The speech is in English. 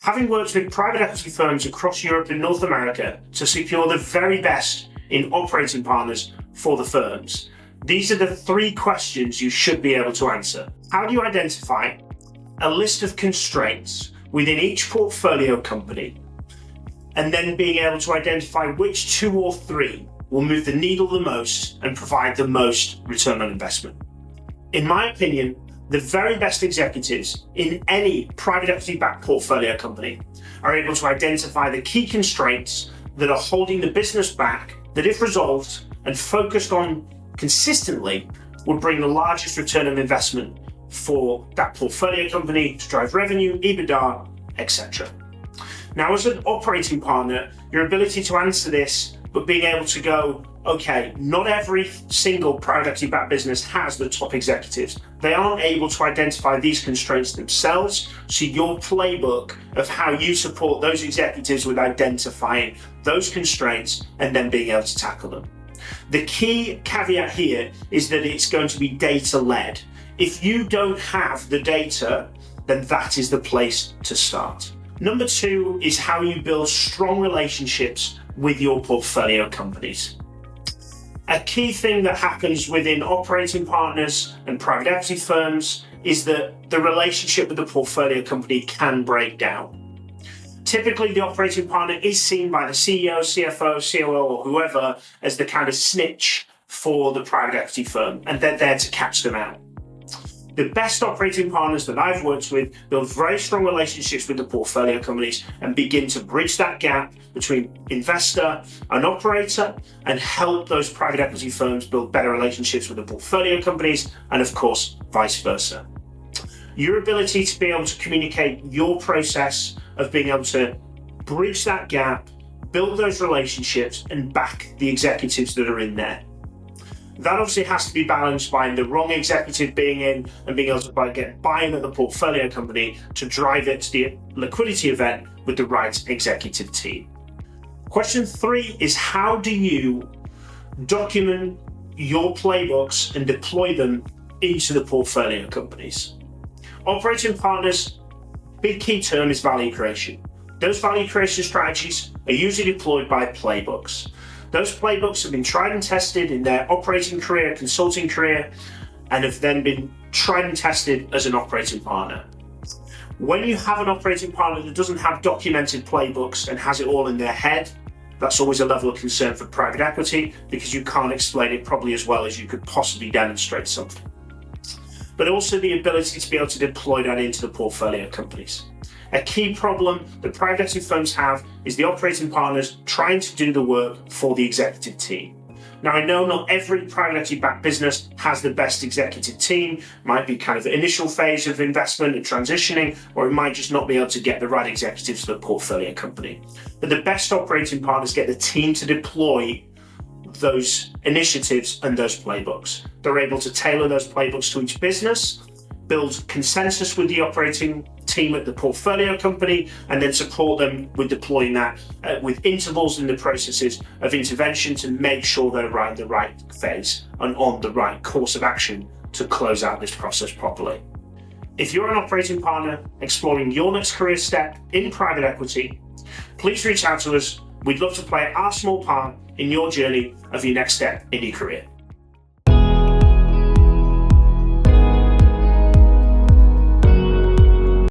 Having worked with private equity firms across Europe and North America to secure the very best in operating partners for the firms, these are the 3 questions you should be able to answer. How do you identify a list of constraints within each portfolio company, and then being able to identify which 2 or 3 will move the needle the most and provide the most return on investment? In my opinion, the very best executives in any private equity-backed portfolio company are able to identify the key constraints that are holding the business back, that if resolved and focused on consistently, would bring the largest return on investment for that portfolio company to drive revenue, EBITDA, etc. Now, as an operating partner, your ability to answer this, but being able to go, okay, not every single private equity-backed business has the top executives. They aren't able to identify these constraints themselves. So your playbook of how you support those executives with identifying those constraints and then being able to tackle them. The key caveat here is that it's going to be data-led. If you don't have the data, then that is the place to start. Number 2 is how you build strong relationships with your portfolio companies. A key thing that happens within operating partners and private equity firms is that the relationship with the portfolio company can break down. Typically, the operating partner is seen by the CEO, CFO, COO, or whoever as the kind of snitch for the private equity firm, and they're there to catch them out. The best operating partners that I've worked with build very strong relationships with the portfolio companies and begin to bridge that gap between investor and operator and help those private equity firms build better relationships with the portfolio companies, and of course, vice versa. Your ability to be able to communicate your process of being able to bridge that gap, build those relationships, and back the executives that are in there. That obviously has to be balanced by the wrong executive being in and being able to get buy-in at the portfolio company to drive it to the liquidity event with the right executive team. Question 3 is, how do you document your playbooks and deploy them into the portfolio companies? Operating partners, big key term is value creation. Those value creation strategies are usually deployed by playbooks. Those playbooks have been tried and tested in their operating career, consulting career, and have then been tried and tested as an operating partner. When you have an operating partner that doesn't have documented playbooks and has it all in their head, that's always a level of concern for private equity because you can't explain it probably as well as you could possibly demonstrate something. But also the ability to be able to deploy that into the portfolio companies. A key problem that private equity firms have is the operating partners trying to do the work for the executive team. Now, I know not every private equity-backed business has the best executive team. It might be kind of the initial phase of investment and transitioning, or it might just not be able to get the right executives for the portfolio company. But the best operating partners get the team to deploy those initiatives and those playbooks. They're able to tailor those playbooks to each business, build consensus with the operating team at the portfolio company, and then support them with deploying that with intervals in the processes of intervention to make sure they're right in the right phase and on the right course of action to close out this process properly. If you're an operating partner exploring your next career step in private equity, please reach out to us. We'd love to play our small part in your journey of your next step in your career.